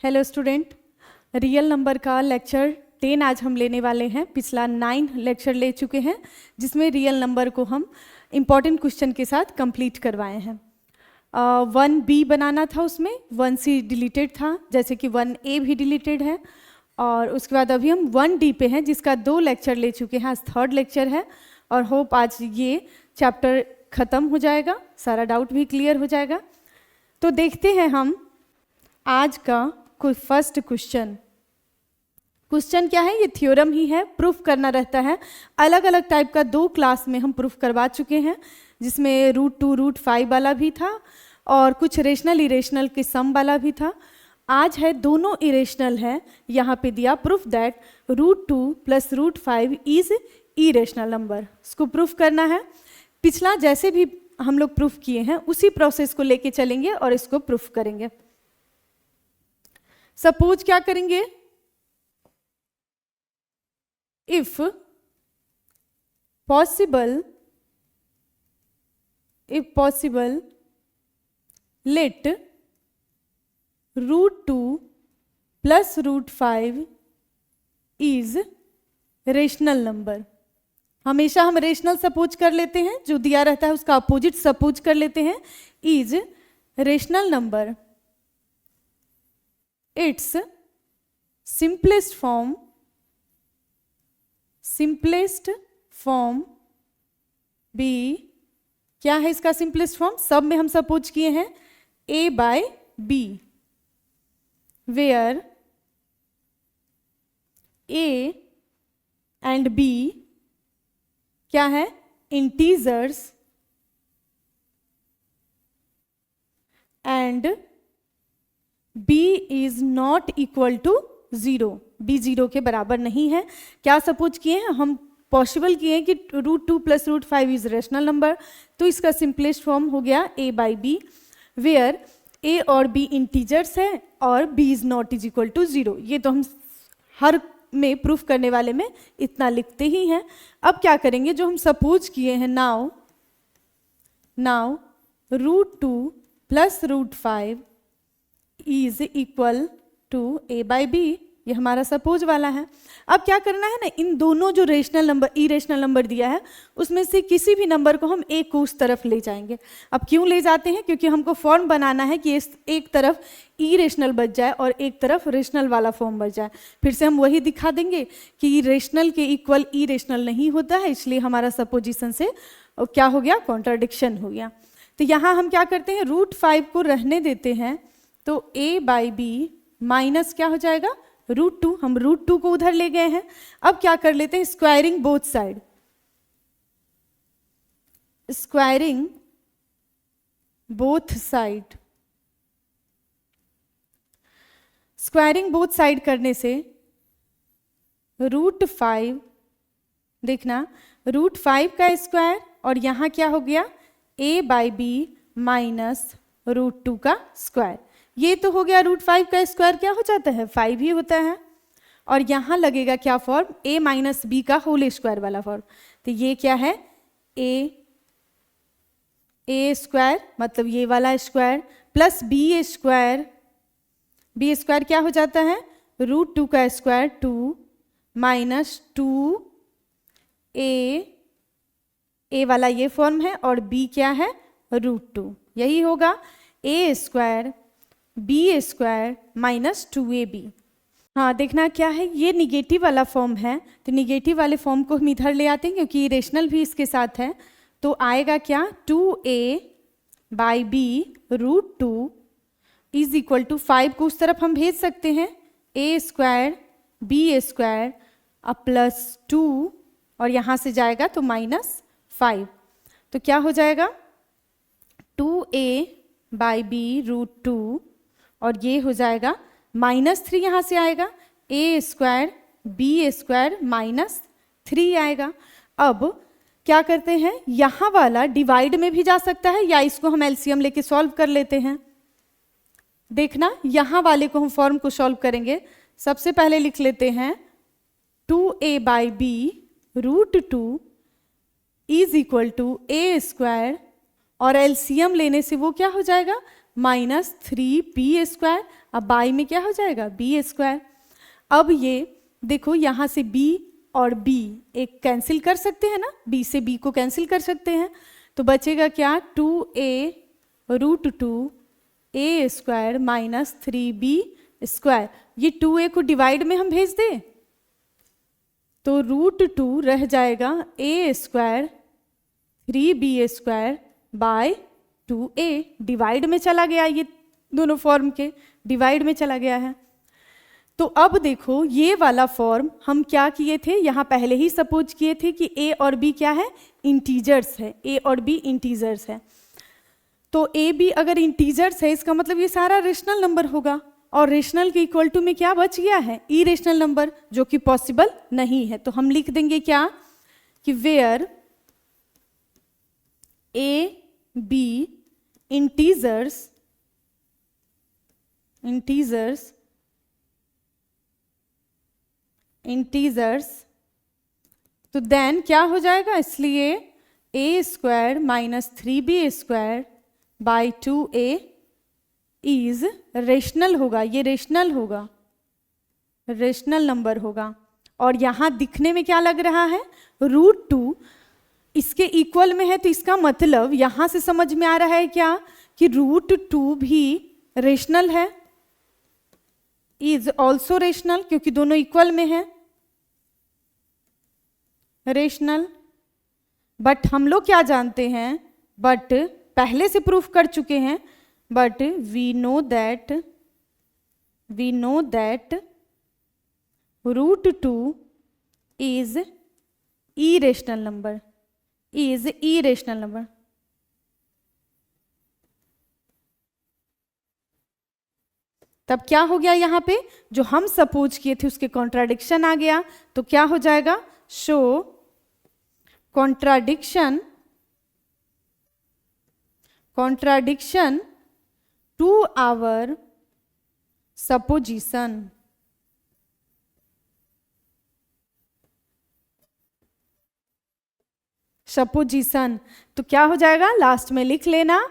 Hello student, real number का lecture 10 आज हम लेने वाले हैं। पिछला 9 लेक्चर ले चुके हैं जिसमें रियल नंबर को हम इम्पॉर्टेंट क्वेश्चन के साथ कंप्लीट करवाए हैं। 1B बनाना था, उसमें 1C डिलीटेड था, जैसे कि 1A भी डिलीटेड है। और उसके बाद अभी हम 1D पे हैं जिसका 2 लेक्चर ले चुके हैं, आज 3rd लेक्चर है। और होप आज ये चैप्टर ख़त्म हो जाएगा, सारा डाउट भी क्लियर हो जाएगा। तो देखते हैं हम आज का फर्स्ट क्वेश्चन क्या है। ये थ्योरम ही है, प्रूफ करना रहता है। अलग अलग टाइप का 2 क्लास में हम प्रूफ करवा चुके हैं, जिसमें √2 √5 वाला भी था और कुछ रेशनल इरेशनल के सम वाला भी था। आज है दोनों इरेशनल है। यहाँ पे दिया proof that √2 + √5 is irrational number. इसको प्रूफ करना है। पिछला जैसे भी हम लोग प्रूफ किए हैं उसी प्रोसेस को लेके चलेंगे और इसको प्रूफ करेंगे। सपोज क्या करेंगे, if possible let √2 + √5 is rational number. हमेशा हम रेशनल सपोज कर लेते हैं, जो दिया रहता है उसका अपोजिट सपोज कर लेते हैं। Is rational number, it's simplest form be. क्या है इसका सिंपलेस्ट फॉर्म? सब में हम सपोज किए हैं A/B, where A and B क्या है? Integers and B is not equal to 0। B 0 के बराबर नहीं है। क्या सपोज किए हैं हम? पॉसिबल किए हैं कि √2 + √5 इज रेशनल नंबर, तो इसका सिंपलेस्ट फॉर्म हो गया A/B, वेयर A और B इंटीजर्स है और B is not is equal to 0। ये तो हम हर में प्रूफ करने वाले में इतना लिखते ही हैं। अब क्या करेंगे, जो हम सपोज किए हैं, now √2 + √5 is equal to A/B। ये हमारा सपोज वाला है। अब क्या करना है ना, इन दोनों जो रेशनल नंबर इरेशनल नंबर दिया है उसमें से किसी भी नंबर को हम एक को उस तरफ ले जाएंगे। अब क्यों ले जाते हैं? क्योंकि हमको फॉर्म बनाना है कि एक तरफ इरेशनल बच जाए और एक तरफ रेशनल वाला फॉर्म बच जाए। फिर से हम वही दिखा देंगे कि रेशनल के इक्वल इरेशनल नहीं होता है, इसलिए हमारा सपोजिशन से क्या हो गया? कॉन्ट्राडिक्शन हो गया। तो यहाँ हम क्या करते हैं, √5 को रहने देते हैं, तो A/B माइनस क्या हो जाएगा? √2। हम √2 को उधर ले गए हैं। अब क्या कर लेते हैं, squaring both side. Squaring both side करने से √5, देखना √5 का स्क्वायर और यहाँ क्या हो गया? A/B माइनस √2 का स्क्वायर। ये तो हो गया √5 का स्क्वायर क्या हो जाता है? 5 ही होता है। और यहाँ लगेगा क्या फॉर्म? A - B का होल स्क्वायर वाला फॉर्म। तो ये क्या है? A स्क्वायर मतलब ये वाला square plus B square. B square क्या हो जाता है? √2 का स्क्वायर 2 माइनस 2A वाला ये फॉर्म है और B क्या है? √2। यही होगा A square B square minus 2AB। हाँ, देखना क्या है, ये निगेटिव वाला फॉर्म है, तो निगेटिव वाले फॉर्म को हम इधर ले आते हैं क्योंकि इरेशनल भी इसके साथ है। तो आएगा क्या? 2A/B √2 इज इक्वल टू 5 को उस तरफ हम भेज सकते हैं, A स्क्वायर B स्क्वायर अब प्लस 2 और यहाँ से जाएगा तो -5। तो क्या हो जाएगा? 2A/B √2 और ये हो जाएगा -3, यहाँ से आएगा A स्क्वायर B स्क्वायर -3 आएगा। अब क्या करते हैं, यहाँ वाला डिवाइड में भी जा सकता है या इसको हम एलसीएम लेके सॉल्व कर लेते हैं। देखना, यहाँ वाले को हम फॉर्म को सॉल्व करेंगे। सबसे पहले लिख लेते हैं 2A/B √2 is equal to A square और एलसीएम लेने से वो क्या हो जाएगा? Minus 3b²। अब बाई में क्या हो जाएगा, b²। अब ये देखो यहाँ से b और b एक कैंसिल कर सकते हैं ना, b से b को कैंसिल कर सकते हैं, तो बचेगा क्या, 2a√2a² माइनस 3b²। ये 2a को डिवाइड में हम भेज दें तो √2 रह जाएगा a² 3b² bye 2a। Divide में चला गया, ये दोनों फॉर्म के डिवाइड में चला गया है। तो अब देखो ये वाला फॉर्म हम क्या किए थे, यहाँ पहले ही सपोज किए थे कि a और b क्या है, इंटीजर्स है, a और b इंटीजर्स है। तो a b अगर इंटीजर्स है इसका मतलब ये सारा रेशनल नंबर होगा, और रेशनल के इक्वल टू में क्या बच गया है, इरेशनल नंबर, जो कि पॉसिबल नहीं है। तो हम लिख देंगे क्या कि वेयर a b इंटीजर्स तो देन क्या हो जाएगा, इसलिए a² minus 3b² by 2a is rational होगा, ये रेशनल होगा, रेशनल नंबर होगा। और यहाँ दिखने में क्या लग रहा है, √2 इसके इक्वल में है, तो इसका मतलब यहाँ से समझ में आ रहा है क्या कि √2 भी रेशनल है, इज ऑल्सो रेशनल, क्योंकि दोनों इक्वल में है, रेशनल। बट हम लोग क्या जानते हैं, बट पहले से प्रूफ कर चुके हैं, but we know that √2 is irrational number, तब क्या हो गया, यहाँ पे जो हम सपोज किए थे उसके कॉन्ट्राडिक्शन आ गया। तो क्या हो जाएगा, show contradiction to our supposition. तो क्या हो जाएगा, लास्ट में लिख लेना,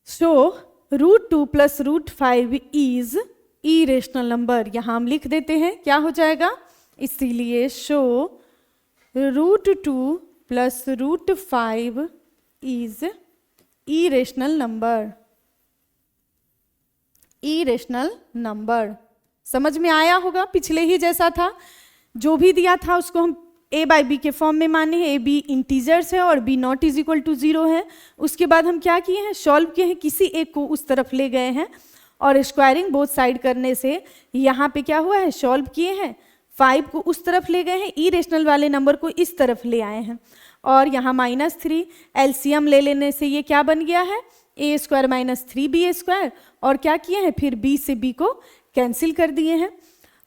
show √2 plus √5 is irrational number. यहां हम लिख देते हैं, क्या हो जाएगा, इसीलिए show √2 plus √5 is irrational number. समझ में आया होगा, पिछले ही जैसा था, जो भी दिया था उसको हम a बाई बी के फॉर्म में माने हैं, a b इंटीजर्स है और b not is equal to 0 है। उसके बाद हम क्या किए हैं, सॉल्व किए हैं, किसी एक को उस तरफ ले गए हैं और स्क्वायरिंग बोथ साइड करने से यहाँ पे क्या हुआ है, सॉल्व किए हैं, 5 को उस तरफ ले गए हैं, इरेशनल वाले नंबर को इस तरफ ले आए हैं, और यहाँ -3 एलसीएम ले लेने से ये क्या बन गया है, a² माइनस 3b², और क्या किए हैं, फिर b से b को कैंसिल कर दिए हैं।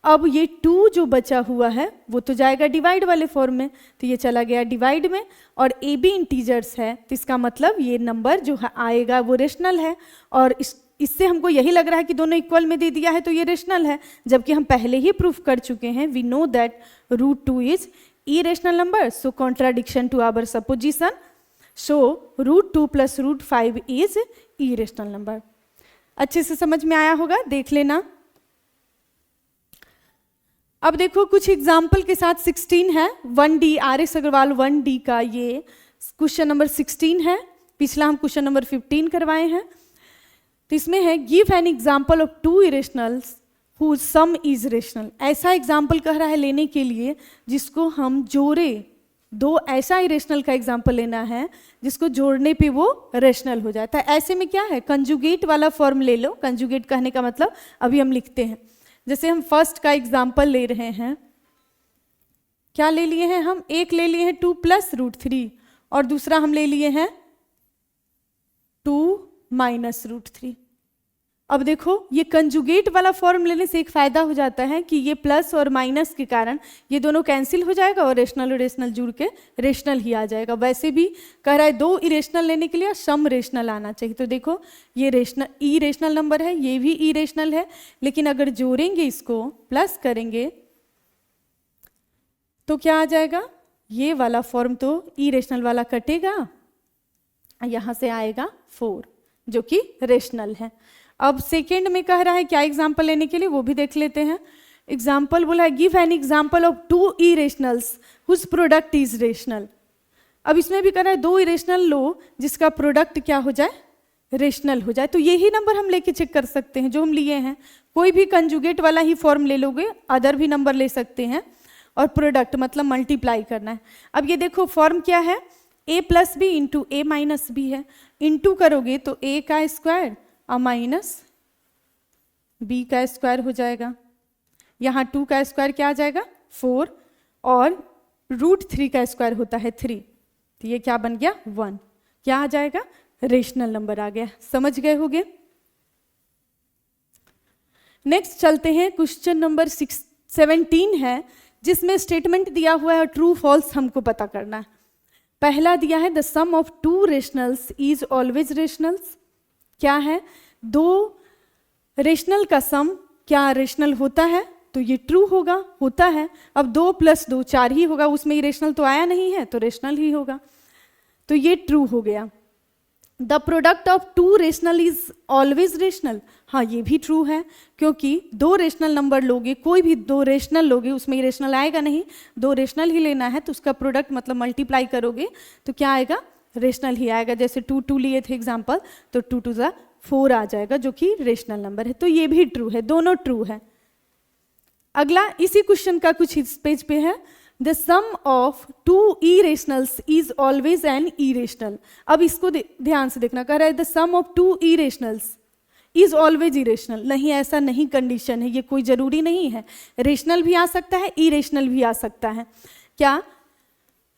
अब ये 2 जो बचा हुआ है वो तो जाएगा डिवाइड वाले फॉर्म में, तो ये चला गया डिवाइड में, और ए बी इंटीजर्स है, तो इसका मतलब ये नंबर जो आएगा वो रेशनल है। और इससे हमको यही लग रहा है कि दोनों इक्वल में दे दिया है तो ये रेशनल है, जबकि हम पहले ही प्रूफ कर चुके हैं, we know that √2 is irrational number. So contradiction to our supposition, so √2 plus √5 is irrational number. अच्छे से समझ में आया होगा, देख लेना। अब देखो कुछ एग्जाम्पल के साथ 16 है, 1D RS अग्रवाल 1D का ये क्वेश्चन नंबर 16 है, पिछला हम क्वेश्चन नंबर 15 करवाए हैं। तो इसमें है give an example of 2 irrationals whose sum is rational. ऐसा एग्जाम्पल कह रहा है लेने के लिए जिसको हम जोड़े, 2 ऐसा इरेशनल का एग्जाम्पल लेना है जिसको जोड़ने पे वो रेशनल हो जाता है। ऐसे में क्या है, कंजुगेट वाला फॉर्म ले लो। कंजुगेट कहने का मतलब अभी हम लिखते हैं, जैसे हम फर्स्ट का एग्जाम्पल ले रहे हैं, क्या ले लिए हैं हम, एक ले लिए हैं 2 प्लस √3 और दूसरा हम ले लिए हैं 2 माइनस √3। अब देखो ये कंजुगेट वाला फॉर्म लेने से एक फायदा हो जाता है कि ये प्लस और माइनस के कारण ये दोनों कैंसिल हो जाएगा और रेशनल और रेशनल जुड़ के रेशनल ही आ जाएगा। वैसे भी कह रहा है 2 इरेशनल लेने के लिए सम रेशनल आना चाहिए, तो देखो ये रेशनल इरेशनल नंबर है, ये भी इरेशनल है, लेकिन अगर जोड़ेंगे इसको प्लस करेंगे तो क्या आ जाएगा, ये वाला फॉर्म तो इरेशनल वाला कटेगा, यहाँ से आएगा 4। जो कि रेशनल है। अब सेकेंड में कह रहा है क्या एग्जाम्पल लेने के लिए, वो भी देख लेते हैं। एग्जाम्पल बोला है give an example of two irrationals whose product is rational. अब इसमें भी कह रहा है दो इरेशनल लो जिसका प्रोडक्ट क्या हो जाए, रेशनल हो जाए। तो यही नंबर हम लेके चेक कर सकते हैं जो हम लिए हैं। कोई भी कंजुगेट वाला ही फॉर्म ले लोगे, अदर भी नंबर ले सकते हैं, और प्रोडक्ट मतलब मल्टीप्लाई करना है। अब ये देखो फॉर्म क्या है, a plus B into A minus B है। इंटू करोगे तो a का स्क्वायर और माइनस b का स्क्वायर हो जाएगा। यहाँ 2 का स्क्वायर क्या आ जाएगा 4, और √3 का स्क्वायर होता है 3, तो ये क्या बन गया 1। क्या आ जाएगा, रेशनल नंबर आ गया। समझ गए होगे। नेक्स्ट चलते हैं, क्वेश्चन नंबर 17 है जिसमें स्टेटमेंट दिया हुआ है ट्रू फॉल्स हमको पता करना है। पहला दिया है the sum of two rationals is always rationals. क्या है, दो रेशनल का सम क्या रेशनल होता है, तो ये ट्रू होगा, होता है। अब 2 + 2 4 ही होगा, उसमें इरेशनल तो आया नहीं है, तो रेशनल ही होगा, तो ये ट्रू हो गया। The product of two rational is always rational. हाँ, ये भी ट्रू है, क्योंकि दो रेशनल नंबर लोगे, कोई भी दो रेशनल लोगे, उसमें इरेशनल आएगा नहीं, दो रेशनल ही लेना है, तो उसका प्रोडक्ट मतलब मल्टीप्लाई करोगे तो क्या आएगा, रेशनल ही आएगा। जैसे 2 2 लिए थे एग्जाम्पल, तो 2 2 ज़ा 4 आ जाएगा, जो कि रेशनल नंबर है। तो ये भी ट्रू है, दोनों ट्रू है। अगला इसी क्वेश्चन का कुछ इस पेज पे है, the sum of two irrationals is always an irrational. अब इसको ध्यान से देखना, कह रहा है the sum of two irrationals is always irrational. नहीं, ऐसा नहीं कंडीशन है, ये कोई जरूरी नहीं है। रेशनल भी आ सकता है, इरेशनल भी आ सकता है। क्या,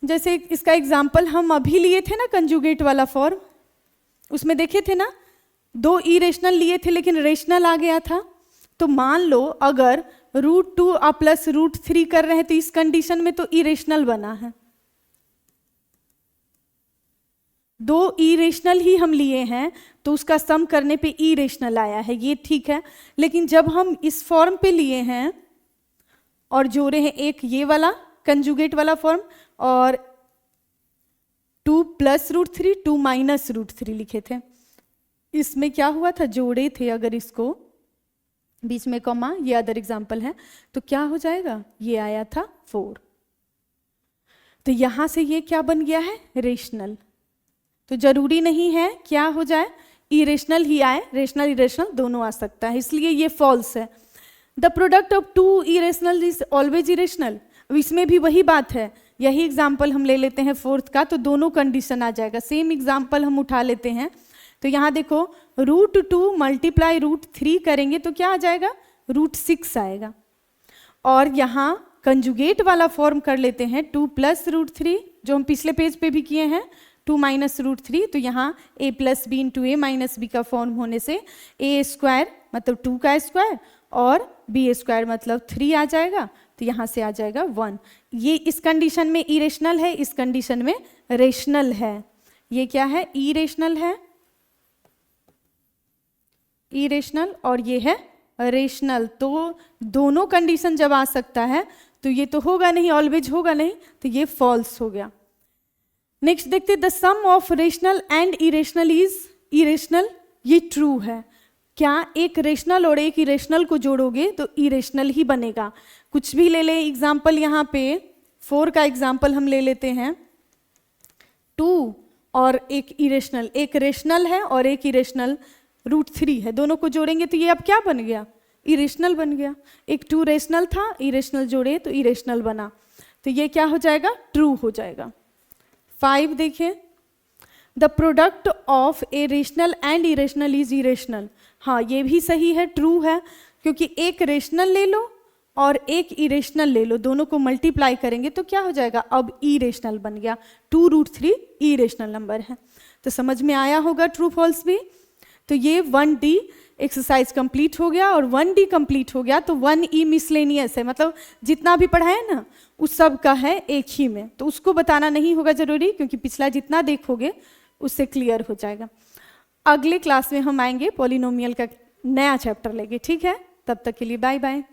जैसे इसका एग्जाम्पल हम अभी लिए थे ना, कंजुगेट वाला फॉर्म, उसमें देखे थे ना, दो इरेशनल लिए थे लेकिन रेशनल आ गया था। तो मान लो अगर √2 प्लस √3 कर रहे हैं, तो इस कंडीशन में तो इरेशनल बना है। दो इरेशनल ही हम लिए हैं, तो उसका सम करने पे इरेशनल आया है, ये ठीक है। लेकिन जब हम इस फॉर्म पे लिए हैं और जोड़े हैं एक ये वाला कंजुगेट वाला फॉर्म, और 2 + √3 2 - √3 लिखे थे, इसमें क्या हुआ था, जोड़े थे, अगर इसको बीच में कॉमा, ये अदर एग्जाम्पल है, तो क्या हो जाएगा, ये आया था 4। तो यहां से ये क्या बन गया है, रेशनल। तो जरूरी नहीं है क्या हो जाए, इरेशनल ही आए, रेशनल इरेशनल दोनों आ सकता है, इसलिए ये फॉल्स है। The product of two irrational is always irrational. अब इसमें भी वही बात है, यही एग्जाम्पल हम ले लेते हैं 4th का, तो दोनों कंडीशन आ जाएगा। सेम एग्जाम्पल हम उठा लेते हैं, तो यहाँ देखो √2 × √3 करेंगे तो क्या आ जाएगा, √6 आएगा। और यहाँ कंजुगेट वाला फॉर्म कर लेते हैं 2 + √3, जो हम पिछले पेज पे भी किए हैं, 2 - √3, तो यहाँ a + b × a - b का फॉर्म होने से a² मतलब 2 का स्क्वायर और b² मतलब 3 आ जाएगा, तो यहाँ से आ जाएगा 1। ये इस कंडीशन में इरेशनल है, इस कंडीशन में रेशनल है। ये क्या है, इरेशनल है, इरेशनल, और ये है रेशनल। तो दोनों कंडीशन जब आ सकता है तो ये तो होगा नहीं, ऑलवेज होगा नहीं, तो ये फॉल्स हो गया। नेक्स्ट देखते, the sum of rational and irrational is irrational. ये ट्रू है। क्या, एक रेशनल और एक इरेशनल को जोड़ोगे तो इरेशनल ही बनेगा। कुछ भी ले ले एग्जाम्पल, यहाँ पे 4 का एग्जाम्पल हम ले लेते हैं, 2 और एक इरेशनल, एक रेशनल है और एक इरेशनल √3 है, दोनों को जोड़ेंगे तो ये अब क्या बन गया, इरेशनल बन गया। एक 2 रेशनल था, इरेशनल जोड़े तो इरेशनल बना, तो ये क्या हो जाएगा, ट्रू हो जाएगा। 5 देखिए, the product of a rational and irrational is irrational. हाँ, ये भी सही है, ट्रू है, क्योंकि एक रेशनल ले लो और एक इरेशनल ले लो, दोनों को मल्टीप्लाई करेंगे तो क्या हो जाएगा, अब इरेशनल बन गया। 2 √3 इरेशनल नंबर है। तो समझ में आया होगा ट्रू फॉल्स भी। तो ये 1D एक्सरसाइज कंप्लीट हो गया, और 1D कंप्लीट हो गया तो 1E मिसलेनियस है, मतलब जितना भी पढ़ा है ना उस सब का है एक ही में, तो उसको बताना नहीं होगा जरूरी, क्योंकि पिछला जितना देखोगे उससे क्लियर हो जाएगा। अगले क्लास में हम आएंगे पॉलिनोमियल का नया चैप्टर लेके, ठीक है, तब तक के लिए बाय बाय।